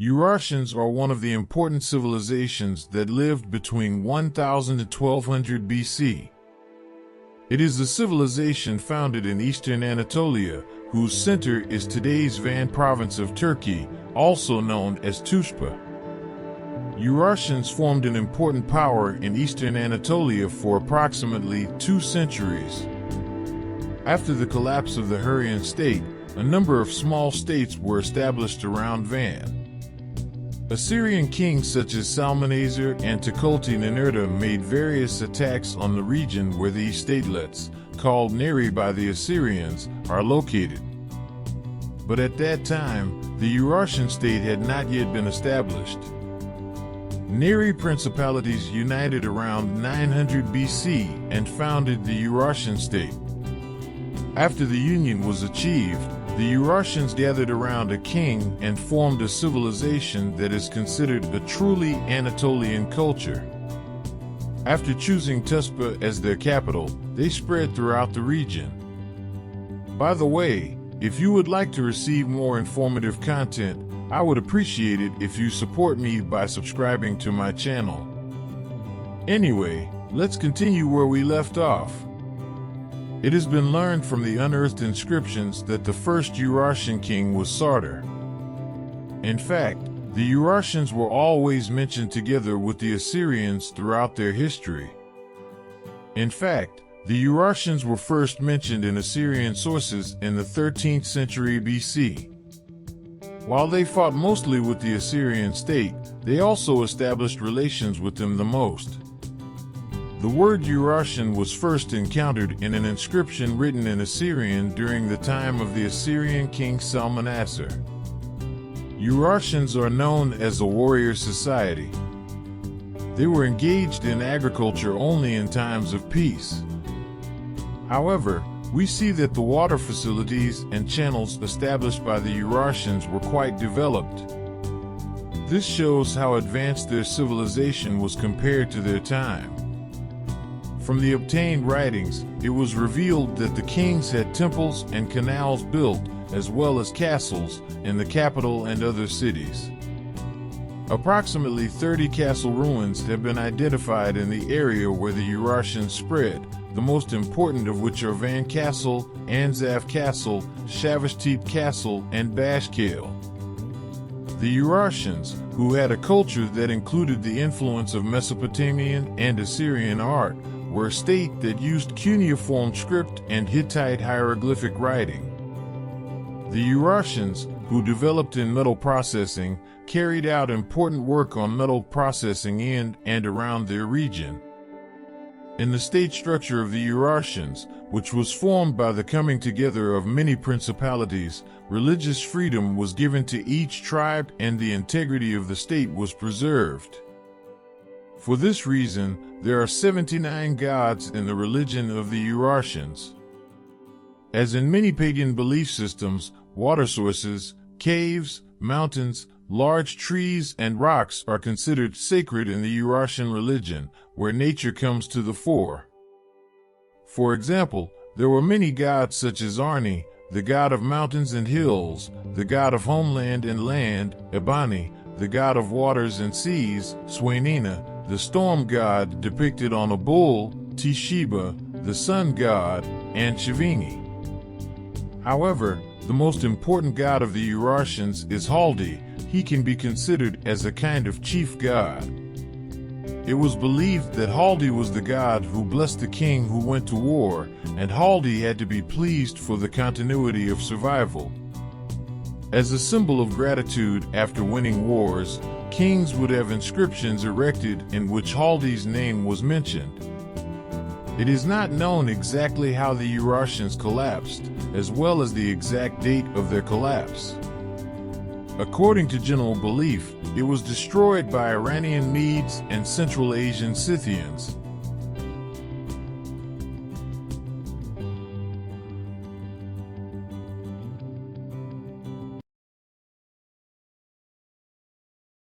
Urartians are one of the important civilizations that lived between 1000 and 1200 BC. It is a civilization founded in eastern Anatolia, whose center is today's Van province of Turkey, also known as Tushpa. Urartians formed an important power in eastern Anatolia for approximately 2 centuries. After the collapse of the Hurrian state, a number of small states were established around Van. Assyrian kings such as Salmanasar and Tukulti-Ninurta made various attacks on the region where these statelets, called Neri by the Assyrians, are located. But at that time, the Urartian state had not yet been established. Neri principalities united around 900 BC and founded the Urartian state. After the union was achieved, the Urartians gathered around a king and formed a civilization that is considered a truly Anatolian culture. After choosing Tushpa as their capital, they spread throughout the region. By the way, if you would like to receive more informative content, I would appreciate it if you support me by subscribing to my channel. Anyway, let's continue where we left off. It has been learned from the unearthed inscriptions that the first Urartian king was Sartor. In fact, the Urartians were always mentioned together with the Assyrians throughout their history. In fact, the Urartians were first mentioned in Assyrian sources in the 13th century BC. While they fought mostly with the Assyrian state, they also established relations with them the most. The word Urartian was first encountered in an inscription written in Assyrian during the time of the Assyrian king Salmanasar. Urartians are known as a warrior society. They were engaged in agriculture only in times of peace. However, we see that the water facilities and channels established by the Urartians were quite developed. This shows how advanced their civilization was compared to their time. From the obtained writings, it was revealed that the kings had temples and canals built, as well as castles, in the capital and other cities. Approximately 30 castle ruins have been identified in the area where the Urartians spread, the most important of which are Van Castle, Anzaf Castle, Shavashtit Castle, and Bashkale. The Urartians, who had a culture that included the influence of Mesopotamian and Assyrian art, were a state that used cuneiform script and Hittite hieroglyphic writing. The Urartians, who developed in metal processing, carried out important work on metal processing in and around their region. In the state structure of the Urartians, which was formed by the coming together of many principalities, religious freedom was given to each tribe and the integrity of the state was preserved. For this reason, there are 79 gods in the religion of the Urartians. As in many pagan belief systems, water sources, caves, mountains, large trees, and rocks are considered sacred in the Urartian religion, where nature comes to the fore. For example, there were many gods such as Arni, the god of mountains and hills, the god of homeland and land, Ebani, the god of waters and seas, Swainina, the storm god depicted on a bull, Tishiba, the sun god, and Shivini. However, the most important god of the Urartians is Haldi. He can be considered as a kind of chief god. It was believed that Haldi was the god who blessed the king who went to war, and Haldi had to be pleased for the continuity of survival. As a symbol of gratitude after winning wars, kings would have inscriptions erected in which Haldi's name was mentioned. It is not known exactly how the Urartians collapsed, as well as the exact date of their collapse. According to general belief, it was destroyed by Iranian Medes and Central Asian Scythians.